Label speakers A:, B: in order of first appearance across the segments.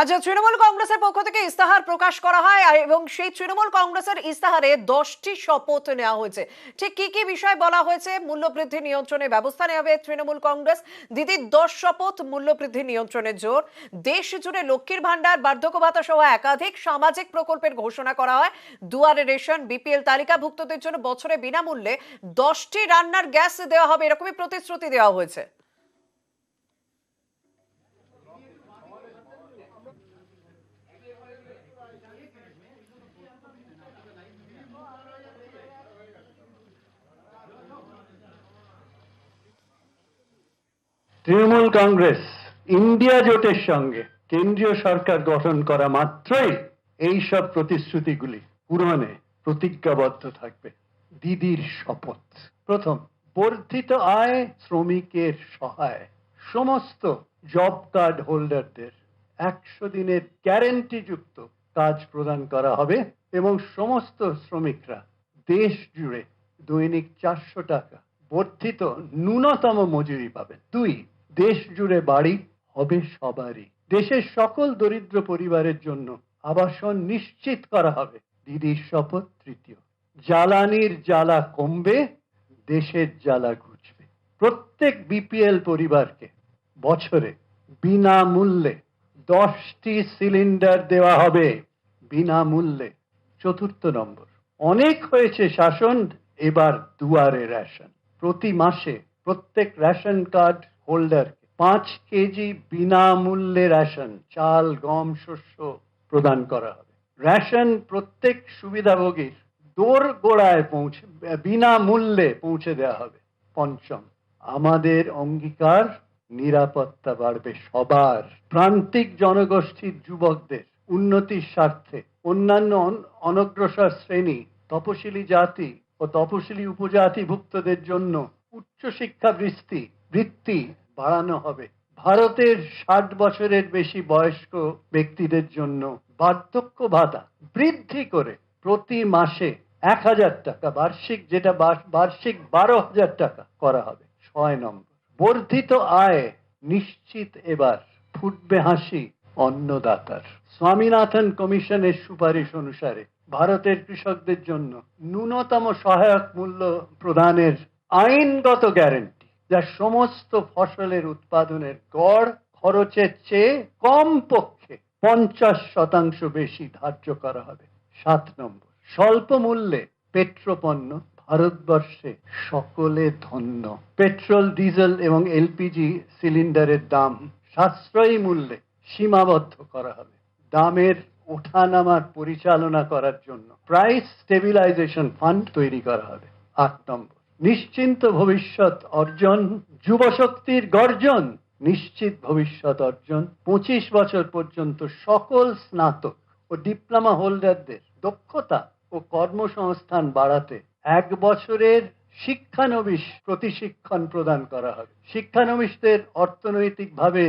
A: আচ্ছা, তৃণমূল কংগ্রেসের পক্ষ থেকে ইস্তাহার প্রকাশ করা হয় এবং সেই তৃণমূল কংগ্রেসের ইস্তাহারে 10টি শপথ নেওয়া হয়েছে। ঠিক কি কি বিষয় বলা হয়েছে? মূল্যবৃদ্ধি নিয়ন্ত্রণে ব্যবস্থা নেবে তৃণমূল কংগ্রেস। দিদির 10 শপথ, মূল্যবৃদ্ধি নিয়ন্ত্রণে জোর। দেশ জুড়ে লক্ষ্মীর ভান্ডার, বার্ধক্য ভাতা সহ একাধিক সামাজিক প্রকল্পের ঘোষণা করা হয়। দুয়ারে রেশন, বিপিএল তালিকাভুক্তদের জন্য বছরে বিনামূল্যে 10টি রান্নার গ্যাস দেওয়া হবে, এরকমই প্রতিশ্রুতি দেওয়া হয়েছে।
B: তৃণমূল কংগ্রেস ইন্ডিয়া জোটের সঙ্গে কেন্দ্রীয় সরকার গঠন করা মাত্রই এই সব প্রতিশ্রুতিগুলি পূরণে প্রতিজ্ঞাবদ্ধ থাকবে। দিদির শপথ। প্রথম, বর্ধিত আয় শ্রমিকের সহায়। সমস্ত জব কার্ড হোল্ডারদের 100 দিনের গ্যারেন্টি যুক্ত কাজ প্রদান করা হবে এবং সমস্ত শ্রমিকরা দেশ জুড়ে দৈনিক 400 টাকা বর্ধিত ন্যূনতম মজুরি পাবেন। 2, দেশ জুড়ে বাড়ি হবে সবারই। দেশের সকল দরিদ্র পরিবারের জন্য আবাসন নিশ্চিত করা হবে। দিদির শপথ। তৃতীয়, জ্বালানির জ্বালা কমবে, দেশের জ্বালা ঘুচবে। প্রত্যেক বিপিএল পরিবারকে বছরে বিনামূল্যে 10টি সিলিন্ডার দেওয়া হবে, বিনামূল্যে। চতুর্থ নম্বর, অনেক হয়েছে শাসন, এবার দুয়ারে রেশন। প্রতি মাসে প্রত্যেক রেশন কার্ড হোল্ডার 5 কেজি বিনামূল্যে রেশন, চাল, গম, শস্য প্রদান করা হবে। রেশন প্রত্যেক সুবিধাভোগীর দোর গোড়ায় বিনামূল্যে পৌঁছে দেওয়া হবে। পঞ্চম, আমাদের অঙ্গীকার, নিরাপত্তা বাড়বে সবার। প্রান্তিক জনগোষ্ঠীর যুবকদের উন্নতির স্বার্থে অন্যান্য অনগ্রসর শ্রেণী, তপশিলি জাতি ও তপশিলি উপজাতিভুক্তদের জন্য উচ্চশিক্ষা বৃত্তি বাড়ানো হবে। ভারতের 60 বছরের বেশি বয়স্ক ব্যক্তিদের জন্য বার্ধক্য ভাতা বৃদ্ধি করে প্রতি মাসে 1000 টাকা বার্ষিক, যেটা বার্ষিক 12,000 টাকা করা হবে। 6 নম্বর, বর্ধিত আয় নিশ্চিত, এবার ফুটবে হাসি অন্নদাতার। স্বামীনাথন কমিশনের সুপারিশ অনুসারে ভারতের কৃষকদের জন্য ন্যূনতম সহায়ক মূল্য প্রদানের আইনগত গ্যারান্টি, যা সমস্ত ফসলের উৎপাদনের গড় খরচের চেয়ে কমপক্ষে 50% বেশি ধার্য করা হবে। 7 নম্বর, স্বল্প মূল্যে পেট্রোপণ্য ভারতবর্ষে সকলে ধন্য। পেট্রোল, ডিজেল এবং এলপিজি সিলিন্ডারের দাম সাশ্রয়ী মূল্যে সীমাবদ্ধ করা হবে। দামের ওঠানামার পরিচালনা করার জন্য প্রাইস স্টেবিলাইজেশন ফান্ড তৈরি করা হবে। 8 নম্বর, নিশ্চিন্ত ভবিষ্যৎ অর্জন, যুবশক্তির গর্জন, নিশ্চিত ভবিষ্যৎ অর্জন। 25 বছর পর্যন্ত সকল স্নাতক ও ডিপ্লোমা হোল্ডারদের দক্ষতা ও কর্মসংস্থান বাড়াতে 1 বছরের শিক্ষানবিশ প্রতিশিক্ষণ প্রদান করা হবে। শিক্ষানবিশদের অর্থনৈতিকভাবে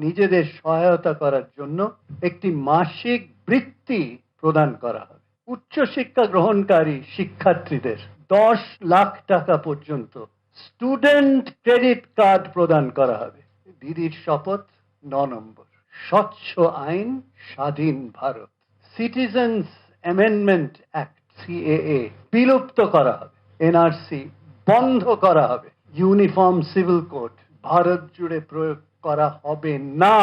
B: নিজেদের সহায়তা করার জন্য একটি মাসিক বৃত্তি প্রদান করা হবে। উচ্চশিক্ষা গ্রহণকারী শিক্ষার্থীদের 10 লাখ টাকা পর্যন্ত স্টুডেন্ট ক্রেডিট কার্ড প্রদান করা হবে। দিদির শপথ। 9 নম্বর, স্বচ্ছ আইন, স্বাধীন Bharat. Citizens amendment act CAA বিলুপ্ত করা হবে। এনআরসি বন্ধ করা হবে। ইউনিফর্ম সিভিল কোড ভারত জুড়ে প্রয়োগ করা হবে না।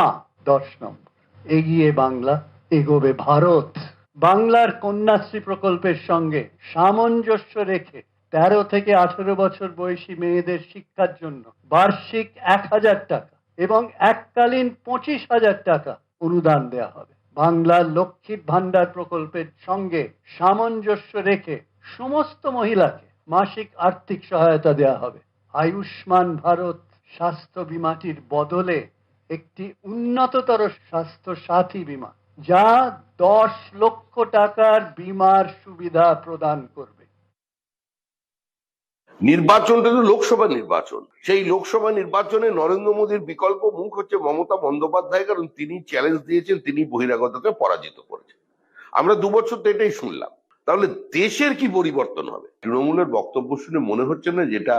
B: 10 নম্বর, এগিয়ে বাংলা, এগোবে ভারত। বাংলার কন্যাশ্রী প্রকল্পের সঙ্গে সামঞ্জস্য রেখে 13 থেকে 18 বছর বয়সী মেয়েদের শিক্ষার জন্য বার্ষিক 1000 টাকা এবং এককালীন 25,000 টাকা অনুদান দেওয়া হবে। বাংলার লক্ষ্মীর ভান্ডার প্রকল্পের সঙ্গে সামঞ্জস্য রেখে সমস্ত মহিলাকে মাসিক আর্থিক সহায়তা দেওয়া হবে। আয়ুষ্মান ভারত স্বাস্থ্য বীমাটির বদলে একটি উন্নততর স্বাস্থ্য সাথী বীমা, যা 10 লক্ষ টাকার বীমার সুবিধা প্রদান করবে।
C: নির্বাচনটা তো লোকসভা নির্বাচন। সেই লোকসভা নির্বাচনে নরেন্দ্র মোদীর বিকল্প মুখ হচ্ছে মমতা বন্দ্যোপাধ্যায়, কারণ তিনি চ্যালেঞ্জ দিয়েছেন, তিনি বহিরাগতকে পরাজিত করেছেন। আমরা 2 বছর তো এটাই শুনলাম। তাহলে দেশের কি পরিবর্তন হবে? তৃণমূলের বক্তব্য শুনে মনে হচ্ছে না যেটা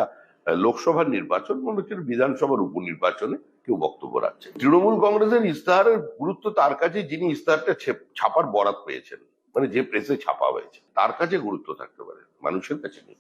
C: লোকসভার নির্বাচন, মনে হচ্ছে বিধানসভার উপনির্বাচনে কেউ বক্তব্য রাখছে। তৃণমূল কংগ্রেসের ইস্তাহারের গুরুত্ব তার কাছে যিনি ইস্তাহারটা ছাপার বরাত পেয়েছেন, মানে যে প্রেসে ছাপা হয়েছে তার কাছে গুরুত্ব থাকতে পারে, মানুষের কাছে নেই।